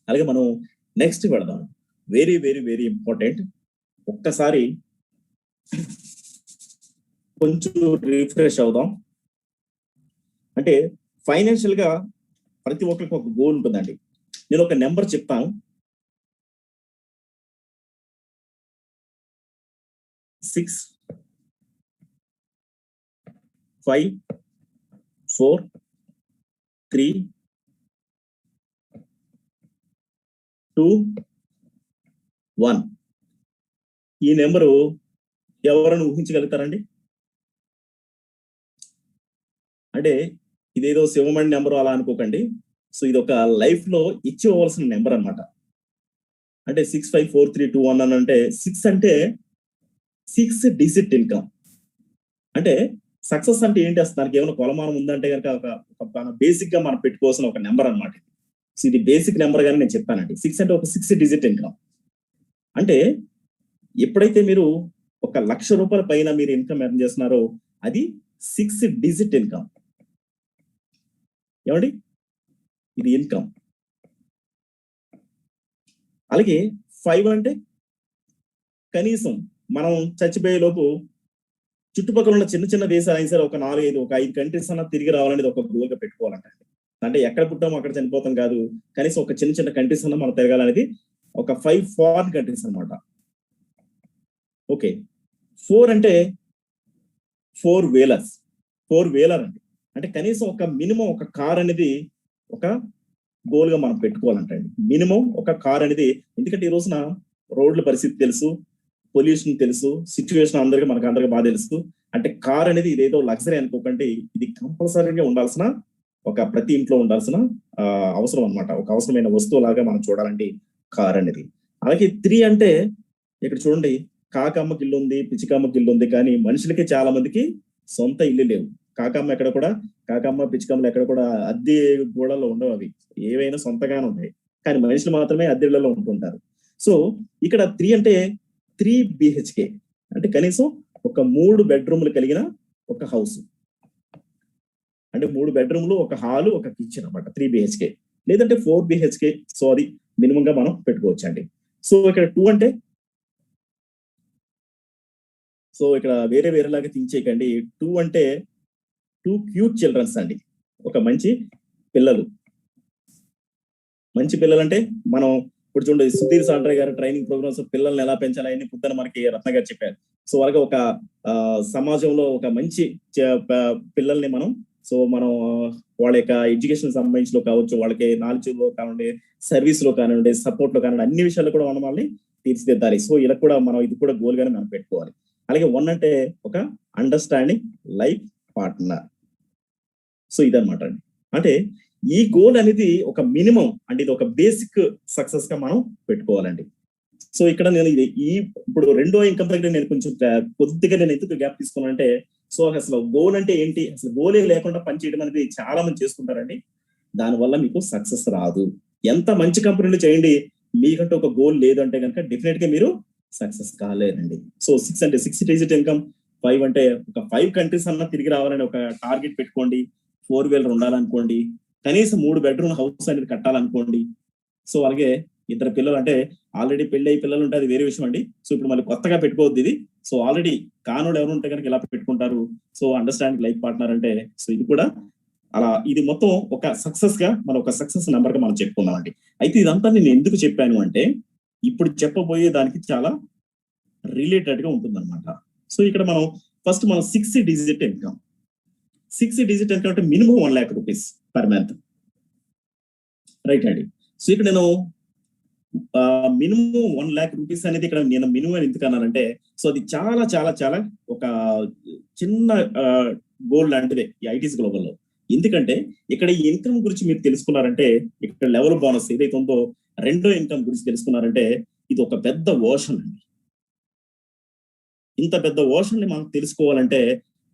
అలాగే మనం నెక్స్ట్ పెడదాం. Very very very important. ఒక్కసారి కొంచెం రిఫ్రెష్ అవుదాం. అంటే ఫైనాన్షియల్ గా ప్రతి ఒక్కరికి ఒక గోల్ ఉంటుందండి. నేను ఒక నెంబర్ చెప్తాను. 6 5 4 3 2 1. ఈ నెంబరు ఎవరైనా ఊహించగలుగుతారండి? అంటే ఇదేదో శివమణి నెంబర్ అలా అనుకోకండి. సో ఇది ఒక లైఫ్ లో ఇచ్చివలసిన నెంబర్ అనమాట. అంటే 6 5 4 3 2 1 అని అంటే 6 అంటే 6 డిజిట్ ఇన్కమ్. అంటే సక్సెస్ అంటే ఏంటి, అసలు దానికి ఏమైనా కొలమానం ఉందంటే కనుక ఒక బేసిక్ గా మనం పెట్టుకోవాల్సిన ఒక నెంబర్ అనమాట. సో ఇది బేసిక్ నెంబర్ గానే నేను చెప్పానండి. 6 అంటే ఒక 6 డిజిట్ ఇన్కమ్. అంటే ఎప్పుడైతే మీరు ఒక ₹1,00,000 పైన మీరు ఇన్కమ్ ఎర్న్ చేస్తున్నారో అది 6 డిజిట్ ఇన్కమ్. ఏమండి, ఇది ఇన్కమ్. అలాగే 5 అంటే కనీసం మనం చచ్చిపోయే లోపు చుట్టుపక్కల ఉన్న చిన్న చిన్న దేశాలు అయినా సరే ఒక 5 కంట్రీస్ అన్న తిరిగి రావాలనేది ఒక గోల్ గా పెట్టుకోవాలంట. అంటే ఎక్కడ పుట్టామో అక్కడ చనిపోతాం కాదు, కనీసం ఒక చిన్న చిన్న కంట్రీస్ అన్న మనం తిరగాలనేది ఒక 5 ఫారిన్ కంట్రీస్ అనమాట. ఓకే, 4 అంటే 4 వీలర్స్. 4 వీలర్ అండి. అంటే కనీసం ఒక మినిమం ఒక కార్ అనేది ఒక గోల్ గా మనం పెట్టుకోవాలంటండి. మినిమం ఒక కార్ అనేది, ఎందుకంటే ఈ రోజున రోడ్ల పరిస్థితి తెలుసు, పొల్యూషన్ తెలుసు, సిచ్యువేషన్ మనకు అందరికి బాగా తెలుసు. అంటే కార్ అనేది ఇదేదో లగ్జరీ అనుకోకండి, ఇది కంపల్సరీగా ఉండాల్సిన ఒక ప్రతి ఇంట్లో ఉండాల్సిన అవసరం అనమాట. ఒక అవసరమైన వస్తువు లాగా మనం చూడాలండి కార్ అనేది. అలాగే 3 అంటే ఇక్కడ చూడండి, కాకమ్మకి ఇల్లు ఉంది, పిచ్చికమ్మకి ఇల్లు ఉంది, కానీ మనుషులకి చాలా మందికి సొంత ఇల్లు లేవు. కాకమ్మ పిచ్చికమ్మలు ఎక్కడ కూడా అద్దె గోడల్లో ఉండవు. అవి ఏవైనా సొంతగానే ఉంటాయి, కానీ మనుషులు మాత్రమే అద్దె ఇళ్లలో ఉంటుంటారు. సో ఇక్కడ 3 అంటే 3 BHK, అంటే కనీసం ఒక 3 బెడ్రూమ్లు కలిగిన ఒక హౌస్. అంటే 3 బెడ్రూమ్లు, ఒక హాలు, ఒక కిచెన్ అనమాట. 3 BHK లేదంటే 4 BHK. సో అది మినిమం గా మనం పెట్టుకోవచ్చు అండి. సో ఇక్కడ 2 అంటే, సో ఇక్కడ వేరే వేరేలాగా థింక్ చేయకండి. 2 అంటే 2 క్యూట్ చిల్డ్రన్స్ అండి. ఒక మంచి పిల్లలు. మంచి పిల్లలు అంటే మనం ఇప్పుడు చూడండి, సుధీర్ సాండ్రే గారు ట్రైనింగ్ ప్రోగ్రామ్స్ పిల్లల్ని ఎలా పెంచాలి అని పొద్దున మనకి రత్న గారు చెప్పారు. సో అలాగే ఒక సమాజంలో ఒక మంచి పిల్లల్ని మనం వాళ్ళ యొక్క ఎడ్యుకేషన్ సంబంధించిన కావచ్చు, వాళ్ళకి నాలెడ్జ్ లో కానివ్వండి, సర్వీస్ లో కానివ్వండి, సపోర్ట్ లో కానివ్వండి, అన్ని విషయాలు కూడా మనం వాళ్ళని తీర్చిదిద్దాలి. సో ఇలా కూడా మనం ఇది కూడా గోల్ గానే మనం పెట్టుకోవాలి. అలాగే 1 అంటే ఒక అండర్స్టాండింగ్ లైఫ్ పార్ట్నర్. సో ఇదనమాట అండి. అంటే ఈ గోల్ అనేది ఒక మినిమం అంటే ఇది ఒక బేసిక్ సక్సెస్ గా మనం పెట్టుకోవాలండి. సో ఇక్కడ నేను ఇప్పుడు రెండో ఇన్కమ్ దగ్గర నేను కొంచెం కొద్దిగా నేను ఎందుకు గ్యాప్ తీసుకున్నానంటే, సో అసలు గోల్ అంటే ఏంటి, అసలు గోలే లేకుండా పని చేయడం అనేది చాలా మంది చేసుకుంటారండి. దానివల్ల మీకు సక్సెస్ రాదు. ఎంత మంచి కంపెనీలు చేయండి, మీకంటే ఒక గోల్ లేదు అంటే కనుక డెఫినెట్ గా మీరు సక్సెస్ కాలేరండి. సో 6 అంటే 6 డిజిట్ ఇన్కమ్. 5 అంటే ఒక 5 కంట్రీస్ అన్నా తిరిగి రావాలని ఒక టార్గెట్ పెట్టుకోండి. 4 వీలర్ ఉండాలనుకోండి. కనీసం 3 బెడ్రూమ్ హౌస్ అనేది కట్టాలనుకోండి. సో అలాగే 2 పిల్లలు, అంటే ఆల్రెడీ పెళ్లి అయ్యి పిల్లలు ఉంటే అది వేరే విషయం అండి. సో ఇప్పుడు మళ్ళీ కొత్తగా పెట్టుకోవద్దు ఇది. సో ఆల్రెడీ కానోడు ఎవరు ఉంటే కనుక ఇలా పెట్టుకుంటారు. సో అండర్స్టాండింగ్ లైఫ్ పార్ట్నర్ అంటే, సో ఇది కూడా అలా, ఇది మొత్తం ఒక సక్సెస్ గా మనం ఒక సక్సెస్ నెంబర్ గా మనం చెప్పుకుందాం అండి. అయితే ఇదంతా నేను ఎందుకు చెప్పాను అంటే, ఇప్పుడు చెప్పబోయే దానికి చాలా రిలేటెడ్ గా ఉంటుంది అనమాట. సో ఇక్కడ మనం first 6 digit income. 6 digit income అంటే మినిమం ₹1,00,000 పర్ మంత్, రైట్ అండి. సో ఇక్కడ నేను మినిమం ₹1,00,000 అనేది ఇక్కడ నేను మినిమం ఎందుకు అన్నానంటే, సో అది చాలా చాలా చాలా ఒక చిన్న గోల్ లాంటిదే ఈ ఐటీస్ గ్లోబల్ లో. ఎందుకంటే ఇక్కడ ఈ ఇన్కమ్ గురించి మీరు తెలుసుకున్నారంటే, ఇక్కడ లెవెల్ బోనస్ ఏదైతే ఉందో రెండో ఇన్కమ్ గురించి తెలుసుకున్నారంటే, ఇది ఒక పెద్ద ఓషన్ అండి. ఇంత పెద్ద ఓషన్ ని మనం తెలుసుకోవాలంటే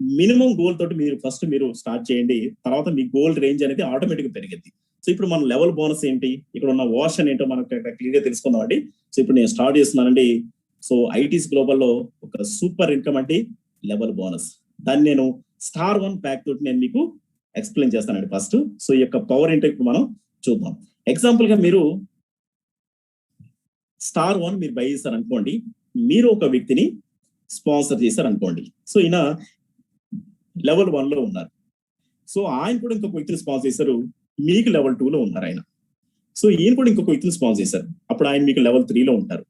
మినిమం గోల్ తోటి మీరు స్టార్ట్ చేయండి. తర్వాత మీ గోల్ రేంజ్ అనేది ఆటోమేటిక్ గా పెరిగింది. సో ఇప్పుడు మన లెవెల్ బోనస్ ఏంటి, ఇక్కడ ఉన్న ఓషన్ ఏంటో మనకు క్లియర్ గా తెలుసుకుందాం అండి. సో ఇప్పుడు నేను స్టార్ట్ చేస్తున్నానండి. సో ఐటీస్ గ్లోబల్ లో ఒక సూపర్ ఇన్కమ్ అంటే లెవెల్ బోనస్. దాన్ని నేను *1 ప్యాక్ తోటి నేను మీకు ఎక్స్ప్లెయిన్ చేస్తానండి ఫస్ట్. సో ఈ యొక్క పవర్ ఏంటో ఇప్పుడు మనం చూద్దాం. ఎగ్జాంపుల్ గా మీరు స్టార్ 1 మీరు బై చేశారు అనుకోండి, మీరు ఒక వ్యక్తిని స్పాన్సర్ చేశారు అనుకోండి. సో ఈయన లెవెల్ 1 లో ఉన్నారు. సో ఆయన కూడా ఇంకొక వ్యక్తిని స్పాన్సర్ చేశారు, మీకు లెవెల్ 2 లో ఉన్నారు ఆయన. సో ఈయన కూడా ఇంకొక వ్యక్తిని స్పాన్సర్ చేశారు, అప్పుడు ఆయన మీకు లెవెల్ 3 లో ఉంటారు.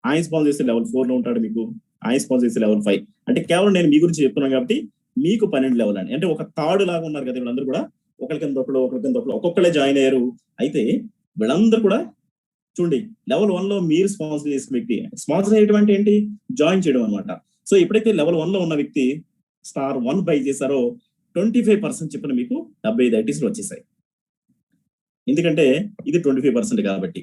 ఆయన స్పాన్సర్ చేస్తే లెవెల్ 4 లో ఉంటాడు మీకు, ఆయన స్పాన్సర్ చేస్తే లెవెల్ 5. అంటే కేవలం నేను మీ గురించి చెప్తున్నాను కాబట్టి మీకు 12 లెవెల్ అని. అంటే ఒక తాడు లాగా ఉన్నారు కదా వీళ్ళందరూ కూడా, ఒకరి కింద ఒకళ్ళు ఒక్కొక్కళ్ళే జాయిన్ అయ్యారు. అయితే వీళ్ళందరూ కూడా చూడండి, లెవెల్ 1 లో మీరు స్పాన్సర్ చేసిన వ్యక్తి, స్పాన్సర్ చేయడం అంటే ఏంటి, జాయిన్ చేయడం అనమాట. సో ఎప్పుడైతే లెవెల్ 1 లో ఉన్న వ్యక్తి స్టార్ 1 బై చేశారో 25% చెప్పిన మీకు 75 ఐటీస్ వచ్చేసాయి. ఎందుకంటే ఇది 25% కాబట్టి.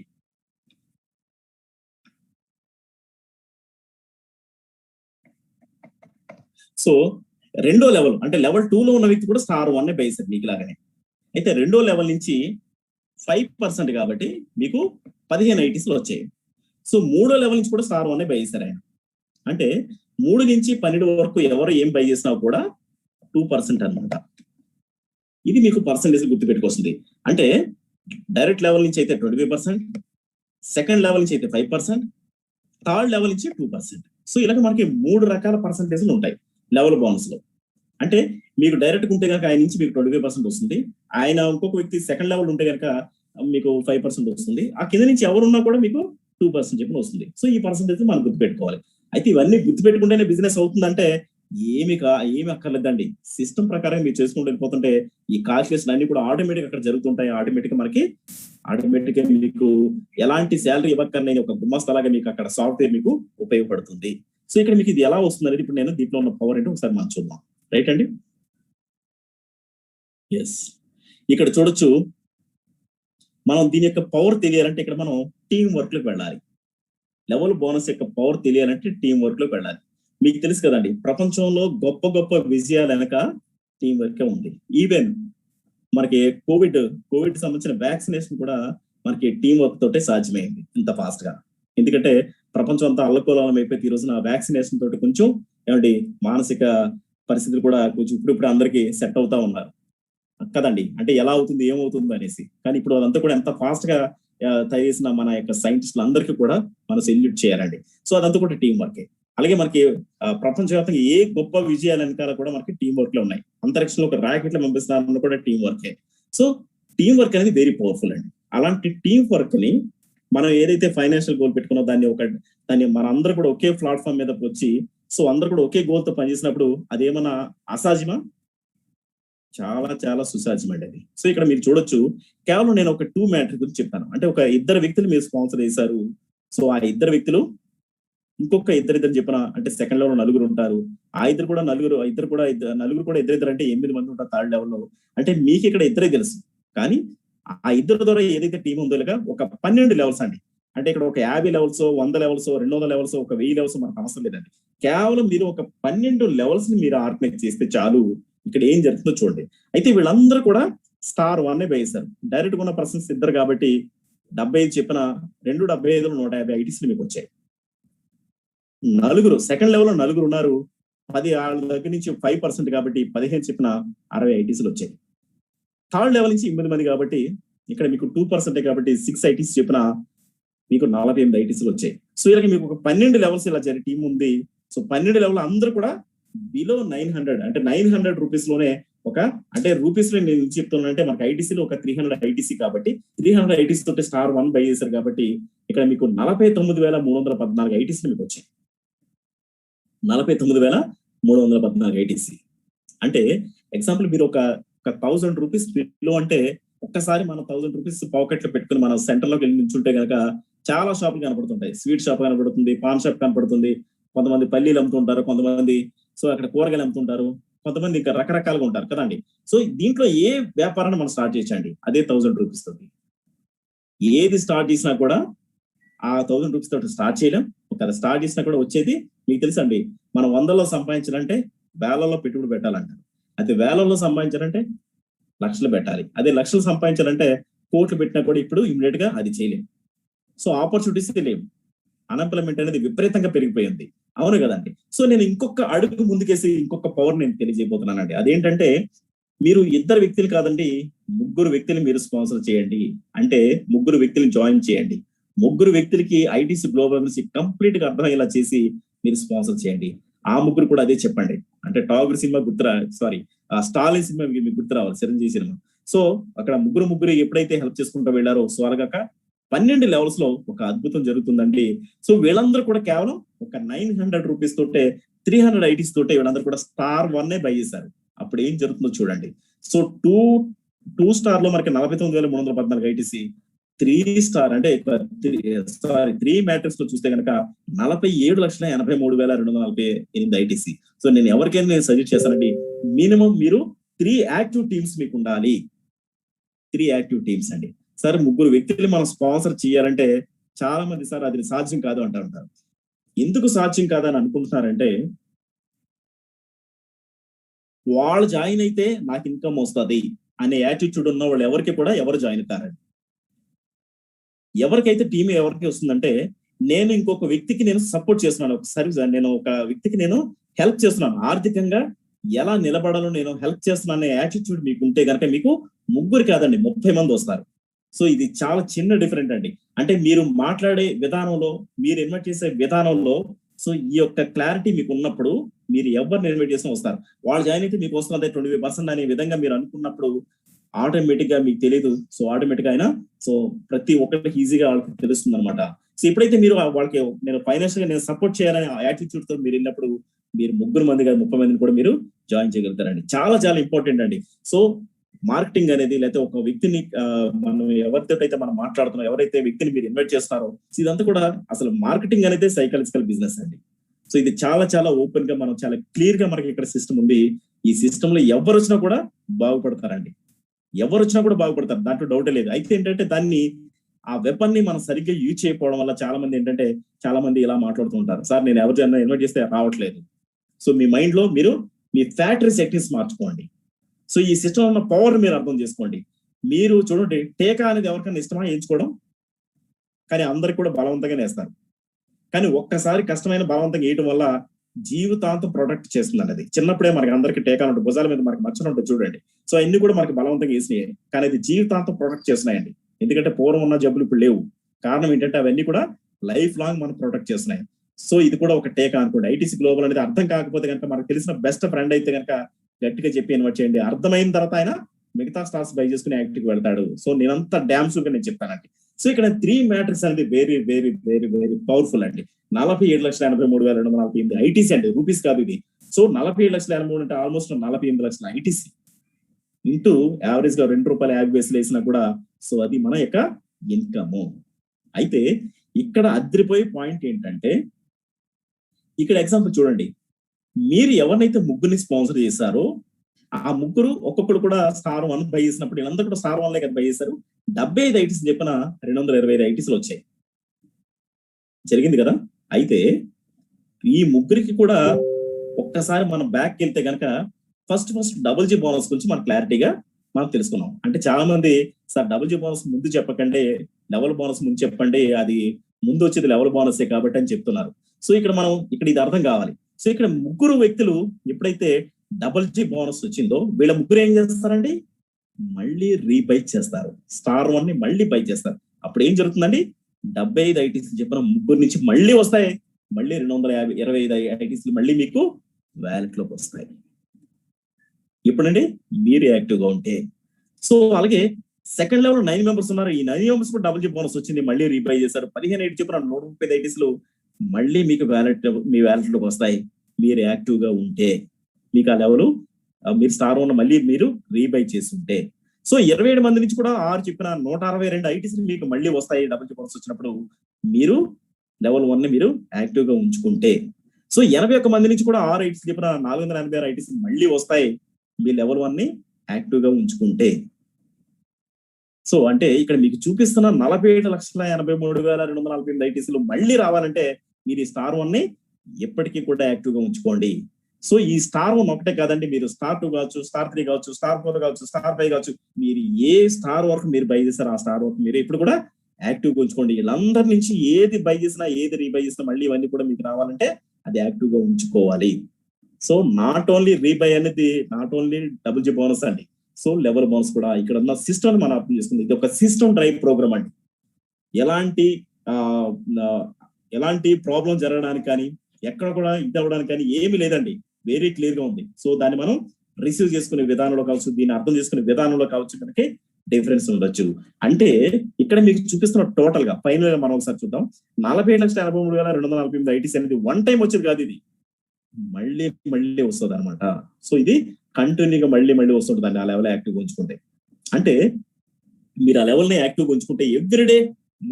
సో రెండో లెవెల్ అంటే లెవెల్ 2 లో ఉన్న వ్యక్తి కూడా స్టార్ 1 బై చేశారు మీకు లాగానే. అయితే రెండో లెవెల్ నుంచి 5% కాబట్టి మీకు 15 ఐటీస్ వచ్చాయి. సో మూడో లెవెల్ నుంచి కూడా స్టార్ 1 బై చేశారు ఆయన. అంటే 3 నుంచి 12 వరకు ఎవరు ఏం బై చేసినా కూడా 2% అనమాట. ఇది మీకు పర్సంటేజ్ గుర్తుపెట్టుకొస్తుంది. అంటే డైరెక్ట్ లెవెల్ నుంచి అయితే 25%, సెకండ్ లెవెల్ నుంచి అయితే 5%, థర్డ్ లెవెల్ నుంచి 2%. సో ఇలాగ మనకి 3 రకాల పర్సంటేజ్లు ఉంటాయి లెవెల్ బోనస్ లో. అంటే మీకు డైరెక్ట్ ఉంటే కనుక ఆయన నుంచి మీకు 25% వస్తుంది, ఆయన ఇంకొక వ్యక్తి సెకండ్ లెవెల్ ఉంటే కనుక మీకు 5% వస్తుంది, ఆ కింద నుంచి ఎవరున్నా కూడా మీకు 2% చెప్పిన వస్తుంది. సో ఈ పర్సంటేజ్ మనం గుర్తుపెట్టుకోవాలి. అయితే ఇవన్నీ గుర్తుపెట్టుకుంటేనే బిజినెస్ అవుతుందంటే ఏమి అక్కర్లేదండి. సిస్టమ్ ప్రకారం మీరు చేసుకుంటూ వెళ్ళిపోతుంటే ఈ కాల్కులేషన్ అన్ని కూడా ఆటోమేటిక్ అక్కడ జరుగుతుంటాయి. ఆటోమేటిక్ మీకు ఎలాంటి శాలరీ ఇవ్వక్కర్లేని ఒక గుమ్మస్తలాగా మీకు అక్కడ సాఫ్ట్వేర్ మీకు ఉపయోగపడుతుంది. సో ఇక్కడ మీకు ఇది ఎలా వస్తుంది అనేది ఇప్పుడు నేను దీంట్లో ఉన్న పవర్ ఏంటో ఒకసారి మనం చూద్దాం. రైట్ అండి? ఎస్, ఇక్కడ చూడొచ్చు. మనం దీని యొక్క పవర్ తెలియాలంటే ఇక్కడ మనం టీం వర్క్ లోకి వెళ్ళాలి. లెవెల్ బోనస్ యొక్క పవర్ తెలియాలంటే టీం వర్క్ లోకి వెళ్ళాలి. మీకు తెలుసు కదండి, ప్రపంచంలో గొప్ప గొప్ప విజయాల వెనక టీం వర్కే ఉంది. ఈవెన్ మనకి కోవిడ్ సంబంధించిన వ్యాక్సినేషన్ కూడా మనకి టీం వర్క్ తోటే సాధ్యమైంది ఇంత ఫాస్ట్ గా. ఎందుకంటే ప్రపంచం అంతా అల్లకోలం అయిపోయి ఈ రోజున వ్యాక్సినేషన్ తోటి కొంచెం ఏమంటే మానసిక పరిస్థితులు కూడా కొంచెం ఇప్పుడు అందరికీ సెట్ అవుతా ఉన్నారు కదండి. అంటే ఎలా అవుతుంది ఏమవుతుంది అనేసి. కానీ ఇప్పుడు అదంతా కూడా ఎంత ఫాస్ట్ గా తయారు చేసిన మన యొక్క సైంటిస్టులు అందరికీ కూడా మనం సెల్యూట్ చేయాలండి. సో అదంతా కూడా టీం వర్కే. అలాగే మనకి ప్రపంచవ్యాప్తంగా ఏ గొప్ప విజయాల వెనకాల కూడా మనకి టీం వర్క్ లో ఉన్నాయి. అంతరిక్షంలో ఒక రాకెట్లు పంపిస్తున్న కూడా టీం వర్కే. సో టీం వర్క్ అనేది వెరీ పవర్ఫుల్ అండి. అలాంటి టీం వర్క్ ని మనం ఏదైతే ఫైనాన్షియల్ గోల్ పెట్టుకున్నా దాన్ని మన అందరూ కూడా ఒకే ప్లాట్ఫామ్ మీద వచ్చి సో అందరు కూడా ఒకే గోల్ తో పనిచేసినప్పుడు అదేమన్నా అసాధ్యమా? చాలా చాలా సుసాధ్యం అండి అది. సో ఇక్కడ మీరు చూడొచ్చు, కేవలం నేను ఒక 2 మ్యాటర్ గురించి చెప్తాను. అంటే ఒక ఇద్దరు వ్యక్తులు మీరు స్పాన్సర్ చేశారు. సో ఆ ఇద్దరు వ్యక్తులు ఇంకొక ఇద్దరు చెప్పిన అంటే సెకండ్ లెవెల్ నలుగురు ఉంటారు. ఆ ఇద్దరు కూడా నలుగురు ఇద్దరు అంటే 8 మంది ఉంటారు థర్డ్ లెవెల్లో. అంటే మీకు ఇక్కడ ఇద్దరే తెలుసు, కానీ ఆ ఇద్దరు ద్వారా ఏదైతే టీం ఉందో ఒక 12 లెవెల్స్ అండి. అంటే ఇక్కడ ఒక 50 లెవెల్స్, 100 లెవెల్స్, 200 లెవెల్స్, ఒక 1000 లెవెల్స్ మనకు అవసరం లేదండి. కేవలం మీరు ఒక 12 లెవెల్స్ ని మీరు ఆర్గనైజ్ చేస్తే చాలు. ఇక్కడ ఏం జరుగుతుందో చూడండి. అయితే వీళ్ళందరూ కూడా స్టార్ 1 వేశారు. డైరెక్ట్ ఉన్న పర్సన్స్ ఇద్దరు కాబట్టి 75 చెప్పిన 275 150 ఐటీస్ మీకు వచ్చాయి. నలుగురు సెకండ్ లెవెల్ లో నలుగురు ఉన్నారు, 10 వాళ్ళ దగ్గర నుంచి 5% కాబట్టి 15 చెప్పిన 60 ఐటీస్ వచ్చాయి. థర్డ్ లెవెల్ నుంచి 8 మంది కాబట్టి ఇక్కడ మీకు 2% కాబట్టి 6 ఐటీస్ చెప్పిన మీకు 48 ఐటీస్ వచ్చాయి. సో ఇలా మీకు ఒక 12 లెవెల్స్ ఇలా జరిగే టీం ఉంది. సో 12 లెవెల్ అందరూ కూడా బిలో 900 అంటే 900 రూపీస్ లోనే అంటే రూపీస్ లో నేను చెప్తున్నా అంటే మనకి ఐటీసీలో ఒక 300 ఐటీసీ కాబట్టి 300 ఐటీసీ తోటి స్టార్ 1 బై చేశారు కాబట్టి ఇక్కడ మీకు 49,314 ఐటీసీ మీకు వచ్చాయి. 49,314 ఐటీసీ అంటే ఎగ్జాంపుల్ మీరు ఒక 1000 రూపీస్ బిలో అంటే ఒక్కసారి మనం 1000 రూపీస్ పాకెట్ లో పెట్టుకుని మన సెంటర్ లోకి వెళ్ళి నిల్చుంటే కనుక చాలా షాపులు కనపడుతుంటాయి. స్వీట్ షాప్ కనపడుతుంది, పాన్ షాప్ కనపడుతుంది, కొంతమంది పల్లీలు అమ్ముతుంటారు, కొంతమంది సో అక్కడ కూరగాయలు అమ్ముతుంటారు, కొంతమంది ఇంకా రకరకాలుగా ఉంటారు కదండి. సో దీంట్లో ఏ వ్యాపారాన్ని మనం స్టార్ట్ చేయొచ్చండి అదే 1000 రూపీస్ తోటి. ఏది స్టార్ట్ చేసినా కూడా ఆ 1000 రూపీస్ తోటి స్టార్ట్ చేయలేం. ఒక స్టార్ట్ చేసినా కూడా వచ్చేది మీకు తెలుసండి, మనం 100లో సంపాదించాలంటే వేలల్లో పెట్టుబడి పెట్టాలంటారు. అయితే వేలల్లో సంపాదించాలంటే లక్షలు పెట్టాలి. అదే లక్షలు సంపాదించాలంటే కోట్లు పెట్టినా కూడా ఇప్పుడు ఇమీడియట్ గా అది చేయలేము. సో ఆపర్చునిటీస్ లేవు. అన్ఎంప్లాయ్మెంట్ అనేది విపరీతంగా పెరిగిపోయింది, అవును కదండి. సో నేను ఇంకొక అడుగు ముందుకేసి ఇంకొక పవర్ నేను తెలియజేయబోతున్నానండి. అదేంటంటే మీరు ఇద్దరు వ్యక్తులు కాదండి, 3 వ్యక్తులు మీరు స్పాన్సర్ చేయండి. అంటే 3 వ్యక్తులు జాయిన్ చేయండి. ముగ్గురు వ్యక్తులకి ఐటీసీ గ్లోబల్ నుంచి కంప్లీట్ గా అర్థమయ్యేలా చేసి మీరు స్పాన్సర్ చేయండి. ఆ ముగ్గురు కూడా అదే చెప్పండి. అంటే టాగర్ సినిమా స్టాలిన్ సినిమా మీకు గుర్తు రావాలి, చిరంజీవి సినిమా. సో అక్కడ ముగ్గురు ఎప్పుడైతే హెల్ప్ చేసుకుంటూ వెళ్ళారో, సో అలాగాక 12 లెవెల్స్ లో ఒక అద్భుతం జరుగుతుందండి. సో వీళ్ళందరూ కూడా కేవలం ఒక 900 రూపీస్ తోటే 300 ఐటీస్ తోటే వీళ్ళందరూ కూడా స్టార్ 1 బై చేశారు. అప్పుడు ఏం జరుగుతుందో చూడండి. సో టూ స్టార్ లో మనకి 49,314 ఐటీసీ, 3 స్టార్ అంటే 3 మ్యాట్రిక్స్ లో చూస్తే కనుక 47,83,248 ఐటీసీ. సో నేను ఎవరికైనా నేను సజెస్ట్ చేస్తానండి, మినిమం మీరు 3 యాక్టివ్ టీమ్స్ మీకు ఉండాలి. 3 యాక్టివ్ టీమ్స్ అండి. సార్ ముగ్గురు వ్యక్తులు మనం స్పాన్సర్ చేయాలంటే చాలా మంది సార్ అది సాధ్యం కాదు అంటూ ఉంటారు. ఎందుకు సాధ్యం కాదని అనుకుంటున్నారంటే, వాళ్ళు జాయిన్ అయితే నాకు ఇన్కమ్ వస్తుంది అనే యాటిట్యూడ్ ఉన్న వాళ్ళు ఎవరు జాయిన్ అవుతారండి. ఎవరికైతే టీం ఎవరికి వస్తుందంటే, నేను ఇంకొక వ్యక్తికి నేను సపోర్ట్ చేస్తున్నాను, ఒక సర్వీస్, నేను ఒక వ్యక్తికి నేను హెల్ప్ చేస్తున్నాను, ఆర్థికంగా ఎలా నిలబడాలో నేను హెల్ప్ చేస్తున్నాను అనే యాటిట్యూడ్ మీకు ఉంటే కనుక మీకు ముగ్గురు కాదండి 30 మంది వస్తారు. సో ఇది చాలా చిన్న డిఫరెంట్ అండి. అంటే మీరు మాట్లాడే విధానంలో, మీరు ఇన్వైట్ చేసే విధానంలో, సో ఈ యొక్క క్లారిటీ మీకు ఉన్నప్పుడు మీరు ఎవరిని ఇన్వైట్ చేసినా వస్తారు. వాళ్ళు జాయిన్ అయితే మీకు వస్తుంది 25% అనే విధంగా మీరు అనుకున్నప్పుడు ఆటోమేటిక్ గా మీకు తెలియదు. సో ఆటోమేటిక్ అయినా సో ప్రతి ఒక్కరికి ఈజీగా వాళ్ళకి తెలుస్తుంది అనమాట. సో ఎప్పుడైతే మీరు వాళ్ళకి నేను ఫైనాన్షియల్ గా నేను సపోర్ట్ చేయాలనే యాటిట్యూడ్ తో మీరు వెళ్ళినప్పుడు మీరు 3 మంది కాదు 30 మందిని కూడా మీరు జాయిన్ చేయగలుగుతారండి. చాలా చాలా ఇంపార్టెంట్ అండి. సో మార్కెటింగ్ అనేది, లేకపోతే ఒక వ్యక్తిని మనం ఎవరితో అయితే మనం మాట్లాడుతున్నాం, ఎవరైతే వ్యక్తిని మీరు ఇన్వైట్ చేస్తారో, ఇదంతా కూడా అసలు మార్కెటింగ్ అనేది సైకాలజికల్ బిజినెస్ అండి. సో ఇది చాలా చాలా ఓపెన్ గా మనం చాలా క్లియర్ గా మనకి ఇక్కడ సిస్టమ్ ఉంది. ఈ సిస్టమ్ లో ఎవరు వచ్చినా కూడా బాగుపడతారండి, దాంట్లో డౌటే లేదు. అయితే ఏంటంటే దాన్ని ఆ వెపన్ ని మనం సరిగ్గా యూజ్ చేయకపోవడం వల్ల చాలా మంది ఇలా మాట్లాడుతూ ఉంటారు, సార్ నేను ఎవరినైనా ఇన్వైట్ చేస్తే రావట్లేదు. సో మీ మైండ్ లో మీరు మీ ఫ్యాక్టరీ సెట్టింగ్స్ మార్చుకోండి. సో ఈ సిస్టమ్ ఉన్న పవర్ మీరు అర్థం చేసుకోండి. మీరు చూడండి, టీకా అనేది ఎవరికైనా ఇష్టమా ఎంచుకోవడం, కానీ అందరికి కూడా బలవంతంగా వేస్తారు. కానీ ఒక్కసారి కష్టమైన బలవంతంగా వేయటం వల్ల జీవితాంతం ప్రొటెక్ట్ చేస్తుంది అనేది. చిన్నప్పుడే మనకి అందరికి టీకాలు ఉంటాయి, భుజాల మీద మనకి మచ్చలు ఉంటాయి చూడండి. సో అన్ని కూడా మనకి బలవంతంగా వేసినాయి, కానీ అది జీవితాంతం ప్రొటెక్ట్ చేస్తున్నాయండి. ఎందుకంటే పూర్వం ఉన్న జబ్బులు ఇప్పుడు లేవు. కారణం ఏంటంటే అవన్నీ కూడా లైఫ్ లాంగ్ మనం ప్రొటెక్ట్ చేస్తున్నాయి. సో ఇది కూడా ఒక టీకా అనుకోండి. ఐటీసీ గ్లోబల్ అనేది అర్థం కాకపోతే కనుక మనకు తెలిసిన బెస్ట్ ఫ్రెండ్ అయితే కనుక గట్టిగా చెప్పి ఇన్వైట్ చేయండి. అర్థమైన తర్వాత ఆయన మిగతా స్టార్స్ బై చేసుకుని యాక్టివ్ వెళ్తాడు. సో నేనంతా డ్యామ్స్ గా నేను చెప్తానండి. సో ఇక్కడ 3 మ్యాట్రిక్స్ అనేది very very very very powerful అండి. 47,83,248 ఐటీసీ అండి, రూపీస్ కాదు ఇది. సో 47,83,000 అంటే ఆల్మోస్ట్ 48 లక్షల ఐటీసీ ఇంటూ యావరేజ్ గా ₹2.50 వేసినా కూడా సో అది మన యొక్క ఇన్కమ్. అయితే ఇక్కడ అదిరిపోయే పాయింట్ ఏంటంటే, ఇక్కడ ఎగ్జాంపుల్ చూడండి, మీరు ఎవరినైతే ముగ్గురిని స్పాన్సర్ చేశారో ఆ ముగ్గురు ఒక్కొక్కరు కూడా స్టార్ 1 బై చేసినప్పుడు వీళ్ళందరూ కూడా స్టార్ 1 కదా బై చేశారు. 75 ఐటీస్ చెప్పిన 225 ఐటీస్లు వచ్చాయి, జరిగింది కదా. అయితే ఈ ముగ్గురికి కూడా ఒక్కసారి మనం బ్యాక్ వెళ్తే కనుక ఫస్ట్ డబుల్ జీ బోనస్ గురించి మనం క్లారిటీగా మనం తెలుసుకున్నాం. అంటే చాలా మంది సార్ డబుల్ జీ బోనస్ ముందు చెప్పకండి, లెవెల్ బోనస్ ముందు చెప్పండి, అది ముందు వచ్చేది లెవెల్ బోనసే కాబట్టి అని చెప్తున్నారు. సో ఇక్కడ ఇది అర్థం కావాలి. సో ఇక్కడ ముగ్గురు వ్యక్తులు ఎప్పుడైతే డబుల్ జీ బోనస్ వచ్చిందో వీళ్ళ ముగ్గురు ఏం చేస్తారండి, మళ్ళీ రీబై చేస్తారు, స్టార్ 1 ని మళ్ళీ బై చేస్తారు. అప్పుడు ఏం జరుగుతుందండి, 75 ఐటీస్ చెప్పిన ముగ్గురు నుంచి మళ్ళీ వస్తాయి, మళ్ళీ 225 ఐటీస్ మళ్ళీ మీకు వ్యాలెట్ లోకి వస్తాయి. ఇప్పుడండి మీరు యాక్టివ్ గా ఉంటే. సో అలాగే సెకండ్ లెవెల్ 9 మెంబర్స్ ఉన్నారు. ఈ 9 మెంబర్స్ కూడా డబుల్ జీ బోనస్ వచ్చింది, మళ్ళీ రీబై చేశారు. 15 ఐటీ చెప్పిన 135 ఐటీస్లు మళ్ళీ మీకు మీ వ్యాలెట్ లోకి వస్తాయి, మీరు యాక్టివ్ గా ఉంటే. మీకు ఆ లెవెల్ మీరు స్టార్ 1 మళ్ళీ మీరు రీబై చేస్తుంటే. సో 27 మంది నుంచి కూడా 6 చెప్పిన 162 ఐటీస్ మీకు మళ్ళీ వస్తాయి డబుల్ జీ బోనస్ వచ్చినప్పుడు, మీరు లెవెల్ 1 ని మీరు యాక్టివ్ గా ఉంచుకుంటే. సో 81 మంది నుంచి కూడా 6 ఐటీస్ చెప్పిన 486 ఐటీస్ మళ్ళీ వస్తాయి, మీ లెవెల్ 1 ని యాక్టివ్ గా ఉంచుకుంటే. సో అంటే ఇక్కడ మీకు చూపిస్తున్న 47,83,248 ఐటీసీలు మళ్ళీ రావాలంటే మీరు ఈ స్టార్ 1 ని ఎప్పటికీ కూడా యాక్టివ్ గా ఉంచుకోండి. సో ఈ స్టార్ 1 ఒకటే కాదండి, మీరు స్టార్ 2 కావచ్చు, స్టార్ 3 కావచ్చు, స్టార్ 4 కావచ్చు, స్టార్ 5 కావచ్చు, మీరు ఏ స్టార్ వరకు మీరు బై చేస్తారు ఆ స్టార్ వరకు మీరు ఇప్పుడు కూడా యాక్టివ్ గా ఉంచుకోండి. వీళ్ళందరి నుంచి ఏది బై చేసినా ఏది రీబై చేసినా మళ్ళీ ఇవన్నీ కూడా మీకు రావాలంటే అది యాక్టివ్ గా ఉంచుకోవాలి. సో నాట్ ఓన్లీ రీబై అనేది not only double G bonus అండి, సో లెవెల్ బోనస్ కూడా ఇక్కడ ఉన్న సిస్టమ్ మనం అర్థం చేసుకుంది. ఇది ఒక సిస్టమ్ డ్రైవ్ ప్రోగ్రామ్ అండి. ఎలాంటి ఆ ఎలాంటి ప్రాబ్లం జరగడానికి కానీ ఎక్కడ కూడా ఇది అవ్వడానికి కానీ ఏమీ లేదండి. వెరీ క్లియర్ గా ఉంది. సో దాన్ని మనం రిసీవ్ చేసుకునే విధానంలో కావచ్చు, దీన్ని అర్థం చేసుకునే విధానంలో కావచ్చు, మనకి డిఫరెన్స్ ఉండొచ్చు. అంటే ఇక్కడ మీకు చూపిస్తున్న టోటల్ గా ఫైనల్ మనం ఒకసారి చూద్దాం. 47,83,248 ఐటీసీ అనేది వన్ టైం వచ్చేది కాదు, ఇది మళ్ళీ మళ్ళీ వస్తుంది అనమాట. సో ఇది కంటిన్యూగా మళ్ళీ మళ్ళీ వస్తుంటుంది ఆ లెవెల్ యాక్టివ్ ఉంచుకుంటే. అంటే మీరు ఆ లెవెల్ ని యాక్టివ్ ఉంచుకుంటే ఎవ్రీడే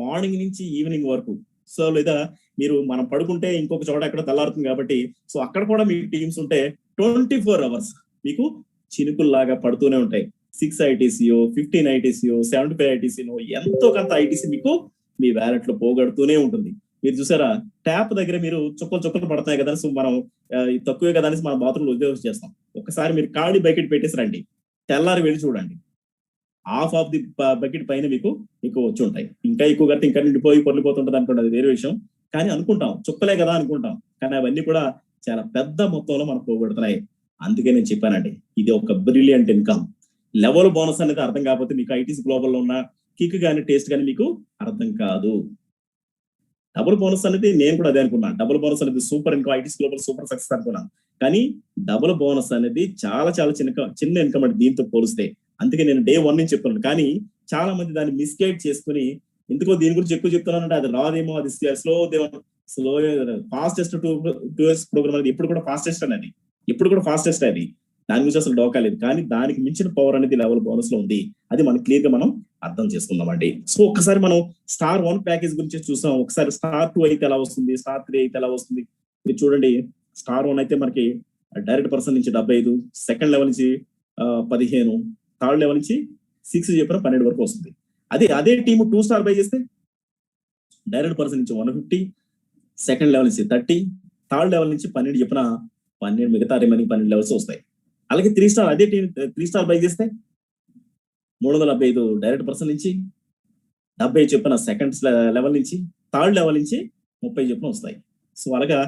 మార్నింగ్ నుంచి ఈవినింగ్ వరకు, సో లేదా మీరు మనం పడుకుంటే ఇంకొక చోట ఎక్కడ తెల్లారుతుంది కాబట్టి, సో అక్కడ కూడా మీకు టీమ్స్ ఉంటే 24 hours మీకు చినుకుల్లాగా పడుతూనే ఉంటాయి. 6 ఐటీసీఓ 15 ఐటీసీఓ 75 ఐటీసీఓ ఎంతో కొంత ఐటీసీ మీకు మీ వ్యాలెట్ లో పోగొడుతూనే ఉంటుంది. మీరు చూసారా, ట్యాప్ దగ్గర మీరు చుక్కలు చుక్కలు పడతాయి కదా, సో మనం తక్కువే కదా అని మన బాత్రూమ్ లో ఉద్యోగం చేస్తాం. ఒకసారి మీరు ఖాళీ బకెట్ పెట్టేసి రండి, తెల్లారి వెళ్ళి చూడండి, హాఫ్ ఆఫ్ ది బకెట్ పైన మీకు వచ్చి ఉంటాయి. ఇంకా ఎక్కువ కడితే ఇంకా నిండిపోయి పొర్లిపోతుంటది అనుకోండి, అది వేరే విషయం. కానీ అనుకుంటాం చుక్కలే కదా అనుకుంటాం, కానీ అవన్నీ కూడా చాలా పెద్ద మొత్తంలో మనకు పోగొడుతున్నాయి. అందుకే నేను చెప్పానండి, ఇది ఒక బ్రిలియంట్ ఇన్కమ్. లెవెల్ బోనస్ అనేది అర్థం కాకపోతే మీకు ఐటీసీ గ్లోబల్ లో ఉన్న కిక్ కానీ టేస్ట్ కానీ మీకు అర్థం కాదు. డబుల్ బోనస్ అనేది నేను కూడా అదే అనుకున్నాను. డబుల్ బోనస్ అనేది super income, ITC global super success అనుకున్నాను. కానీ డబుల్ బోనస్ అనేది చాలా చాలా చిన్న ఇన్కమ్ అండి దీంతో పోలిస్తే. అందుకే నేను డే 1 నుంచి చెప్తున్నాను. కానీ చాలా మంది దాన్ని మిస్గైడ్ చేసుకుని, ఎందుకో దీని గురించి ఎక్కువ చెప్తున్నానంటే అది రాదేమో, అది స్లో ఫాస్టెస్ట్ 2 years ప్రోగ్రామ్ అనేది ఎప్పుడు కూడా ఫాస్టెస్ట్ అనేది, ఇప్పుడు కూడా ఫాస్టెస్ట్ అది, దాని గురించి అసలు డోకా లేదు. కానీ దానికి మించిన పవర్ అనేది లెవెల్ బోనస్ లో ఉంది. అది మనం క్లియర్ గా మనం అర్థం చేసుకుందామండి. సో ఒకసారి మనం స్టార్ 1 ప్యాకేజ్ గురించి చూసాం. ఒకసారి స్టార్ 2 అయితే ఎలా వస్తుంది, స్టార్ 3 అయితే ఎలా వస్తుంది. మీరు చూడండి, స్టార్ 1 అయితే మనకి డైరెక్ట్ పర్సన్ నుంచి 75, సెకండ్ లెవెల్ నుంచి 15, థర్డ్ లెవెల్ నుంచి 6 చెప్పిన 12 వరకు వస్తుంది. అదే టీమ్ 2 స్టార్ బై చేస్తే డైరెక్ట్ పర్సన్ నుంచి 150, సెకండ్ లెవెల్ నుంచి 30, థర్డ్ లెవెల్ నుంచి 12 చెప్పిన 12, మిగతా రిమైనింగ్ 12 లెవెల్స్ వస్తాయి. అలాగే 3 స్టార్, అదే టీం 3 స్టార్ బై చేస్తే 375 డైరెక్ట్ పర్సన్ నుంచి, 70 చెప్పిన సెకండ్ లెవెల్ నుంచి, థర్డ్ లెవెల్ నుంచి 30 చెప్పిన వస్తాయి. సో అలాగా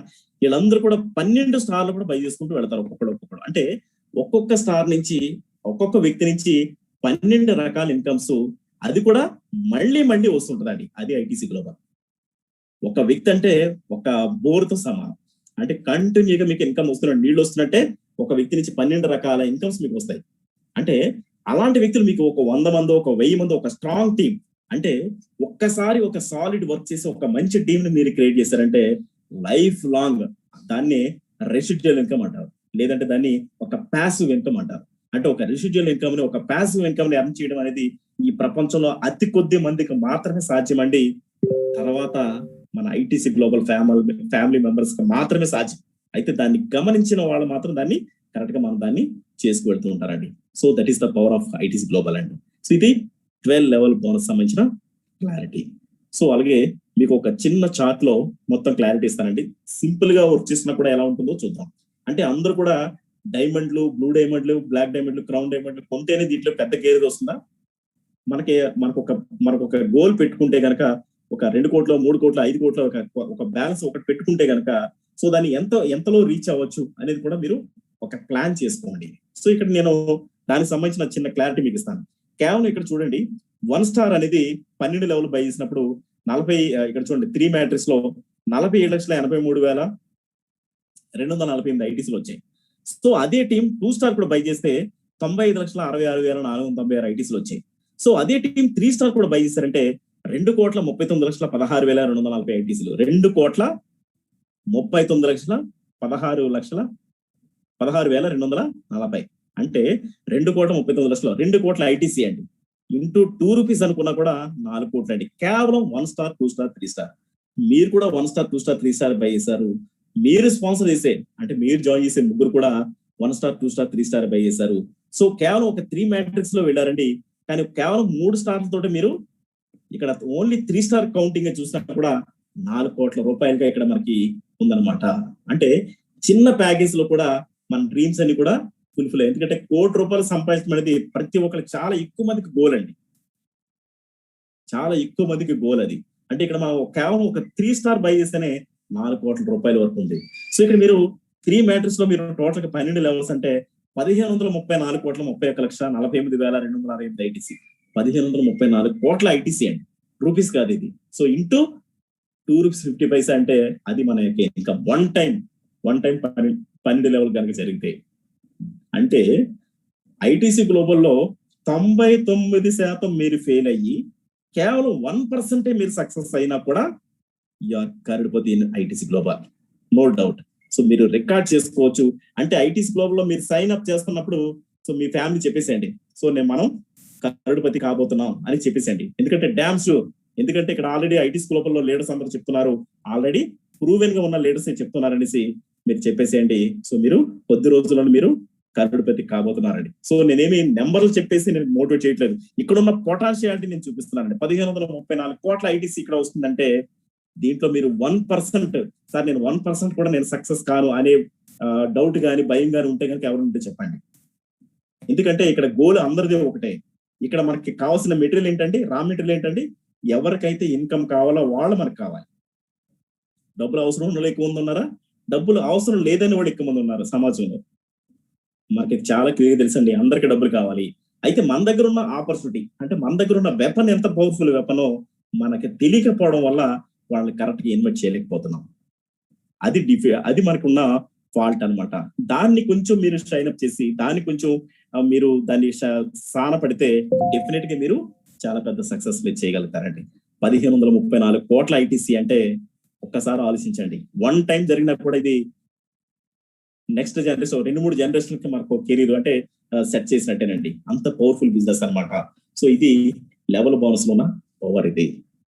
వీళ్ళందరూ కూడా 12 స్టార్లు కూడా బై చేసుకుంటూ వెళ్తారు ఒక్కొక్కడు. అంటే ఒక్కొక్క స్టార్ నుంచి, ఒక్కొక్క వ్యక్తి నుంచి 12 రకాల ఇన్కమ్స్, అది కూడా మళ్ళీ మళ్ళీ వస్తుంటదండి. అది ఐటీసీ గ్లోబల్. ఒక వ్యక్తి అంటే ఒక బోర్తో సమానం. అంటే కంటిన్యూగా మీకు ఇన్కమ్ వస్తున్న, నీళ్ళు వస్తున్నట్టే ఒక వ్యక్తి నుంచి 12 రకాల ఇన్కమ్స్ మీకు వస్తాయి. అంటే అలాంటి వ్యక్తులు మీకు ఒక 100 మందో, ఒక 1000 మందో, ఒక స్ట్రాంగ్ టీం, అంటే ఒక్కసారి ఒక సాలిడ్ వర్క్ చేసి ఒక మంచి టీం ని మీరు క్రియేట్ చేశారంటే లైఫ్ లాంగ్ దాన్ని రెసిడ్యువల్ ఇన్కమ్ అంటారు, లేదంటే దాన్ని ఒక ప్యాసివ్ ఇన్కమ్ అంటారు. అంటే ఒక రెసిడ్యువల్ ఇన్కమ్ ని, ఒక ప్యాసివ్ ఇన్కమ్ ని ఎర్న్ చేయడం అనేది ఈ ప్రపంచంలో అతి కొద్ది మందికి మాత్రమే సాధ్యమండి. తర్వాత మన ఐటీసీ గ్లోబల్ ఫ్యామిలీ మెంబర్స్ కి మాత్రమే సాధ్యం. అయితే దాన్ని గమనించిన వాళ్ళు మాత్రం దాన్ని కరెక్ట్ గా మనం దాన్ని చేసుకువెళ్తూ ఉంటారండి. So that is the power of ITC global అండి. సో ఇది 12 లెవెల్ బోనస్ సంబంధించిన క్లారిటీ. సో అలాగే మీకు ఒక చిన్న చార్ట్ లో మొత్తం క్లారిటీ ఇస్తానండి. సింపుల్ గా వర్క్ చేసినా కూడా ఎలా ఉంటుందో చూద్దాం. అంటే అందరూ కూడా డైమండ్లు, బ్లూ డైమండ్లు, బ్లాక్ డైమండ్లు, క్రౌన్ డైమండ్లు కొంటేనే దీంట్లో పెద్ద గేర్ వస్తుందా? మనకు ఒక గోల్ పెట్టుకుంటే గనక, ఒక 2 కోట్లు, 3 కోట్లు, 5 కోట్ల ఒక బ్యాలెన్స్ ఒకటి పెట్టుకుంటే గనక, సో దాన్ని ఎంతలో రీచ్ అవ్వచ్చు అనేది కూడా మీరు ఒక ప్లాన్ చేసుకోండి. సో ఇక్కడ నేను దానికి సంబంధించిన చిన్న క్లారిటీ మీకు ఇస్తాను. కేవలం ఇక్కడ చూడండి, 1 స్టార్ అనేది 12 లెవెల్ బై చేసినప్పుడు 40, ఇక్కడ చూడండి 3 మ్యాట్రిక్స్ లో 47,83,248 ఐటీసీలు వచ్చాయి. సో అదే టీం 2 స్టార్ కూడా బై చేస్తే 95,66,496 ఐటీసీలు వచ్చాయి. సో అదే టీం 3 స్టార్ కూడా బై చేశారంటే 2,39,16,240 ఐటీసీలు, 2,39,16,240, అంటే 2,39,00,000, 2 కోట్ల ఐటీసీ అండి. ఇంటూ 2 రూపీస్ అనుకున్నా కూడా 4 కోట్లు అండి. కేవలం 1 స్టార్, 2 స్టార్, 3 స్టార్. మీరు కూడా 1 స్టార్, 2 స్టార్, 3 స్టార్ బై చేశారు. మీరు స్పాన్సర్ చేసే, అంటే మీరు జాయిన్ చేసే ముగ్గురు కూడా 1 స్టార్, 2 స్టార్, 3 స్టార్ బై చేశారు. సో కేవలం ఒక 3 మ్యాట్రిక్స్ లో వెళ్ళారండి. కానీ కేవలం 3 స్టార్ల తోటి మీరు ఇక్కడ ఓన్లీ 3 స్టార్ కౌంటింగ్ చూసినా కూడా 4 కోట్ల రూపాయలుగా ఇక్కడ మనకి ఉందన్నమాట. అంటే చిన్న ప్యాకేజ్ లో కూడా మన డ్రీమ్స్ అన్ని కూడా ఫుల్ఫిల్. ఎందుకంటే ₹1,00,00,000 సంపాదించడం అనేది ప్రతి ఒక్కరికి చాలా ఎక్కువ మందికి గోల్ అండి, చాలా ఎక్కువ మందికి గోల్ అది. అంటే ఇక్కడ మనం కేవలం ఒక 3 స్టార్ బై చేస్తేనే 4 కోట్ల రూపాయల వరకు ఉంది. సో ఇక్కడ మీరు 3 మ్యాట్రిక్స్ లో మీరు టోటల్ గా 12 లెవెల్స్ అంటే 1,534,38,48,268 ఐటీసీ, 1,534 కోట్ల ఐటీసీ అండి, రూపీస్ కాదు ఇది. సో ఇంటూ రూపీస్ అంటే అది మన యొక్క ఇన్కమ్. వన్ టైం 12 లెవెల్ కనుక జరిగితే, అంటే ఐటీసీ గ్లోబల్లో 99% మీరు ఫెయిల్ అయ్యి కేవలం 1% మీరు సక్సెస్ అయినా కూడా you are crorepati in ITC Global, no doubt. So మీరు రికార్డ్ చేసుకోవచ్చు. అంటే ఐటీసీ గ్లోబల్ లో మీరు సైన్ అప్ చేస్తున్నప్పుడు సో మీ ఫ్యామిలీ చెప్పేసేయండి, సో మనం కరోడ్పతి కాబోతున్నాం అని చెప్పేసేయండి. ఎందుకంటే డ్యామ్ షూర్, ఎందుకంటే ఇక్కడ ఆల్రెడీ ఐటీసీ గ్లోబల్ లో లీడర్స్ అందరూ చెప్తున్నారు, ఆల్రెడీ ప్రూవెన్ గా ఉన్న లీడర్స్ చెప్తున్నారు అనేసి మీరు చెప్పేసేయండి. సో మీరు కొద్ది రోజుల్లో మీరు కరోడ్పతి కాబోతున్నారండి. సో నేనేమి నెంబర్లు చెప్పేసి నేను మోటివేట్ చేయట్లేదు, ఇక్కడ ఉన్న పొటాన్షియాలిటీ నేను చూపిస్తున్నానండి. 1534 కోట్ల ఐటీసీ ఇక్కడ వస్తుందంటే దీంట్లో మీరు 1%, సార్ నేను 1% కూడా నేను సక్సెస్ కాను అనే డౌట్ కానీ భయం కానీ ఉంటే కనుక ఎవరు ఉంటే చెప్పండి. ఎందుకంటే ఇక్కడ గోల్ అందరిది ఒకటే. ఇక్కడ మనకి కావాల్సిన మెటీరియల్ ఏంటండి, రా మెటీరియల్ ఏంటండి, ఎవరికైతే ఇన్కమ్ కావాలో వాళ్ళు మనకు కావాలి. డబ్బులు అవసరం ఉన్న ఎక్కువ మంది ఉన్నారా, డబ్బులు అవసరం లేదని వాళ్ళు ఎక్కువ మంది ఉన్నారు సమాజంలో. మనకి చాలా క్లియర్ తెలుసండి, అందరికి డబ్బులు కావాలి. అయితే మన దగ్గర ఉన్న ఆపర్చునిటీ, అంటే మన దగ్గర ఉన్న వెపన్ ఎంత పవర్ఫుల్ వెపనో మనకి తెలియకపోవడం వల్ల వాళ్ళని కరెక్ట్ గా ఇన్వైట్ చేయలేకపోతున్నాం. అది మనకున్న ఫాల్ట్ అన్నమాట. దాన్ని కొంచెం మీరు షైన్ అప్ చేసి దాన్ని కొంచెం మీరు దాన్ని సాన పడితే డెఫినెట్ గా మీరు చాలా పెద్ద సక్సెస్ చేయగలుగుతారండి. 1534 కోట్ల ఐటీసీ అంటే ఒక్కసారి ఆలోచించండి. వన్ టైం జరిగినప్పుడు ఇది నెక్స్ట్ జనరేషన్ 2-3 జనరేషన్ కి మనకు కెరీర్ అంటే సెట్ చేసినట్టేనండి. అంత పవర్ఫుల్ బిజినెస్ అన్నమాట. సో ఇది లెవెల్ బోనస్ లో ఉన్న పవర్ ఇది.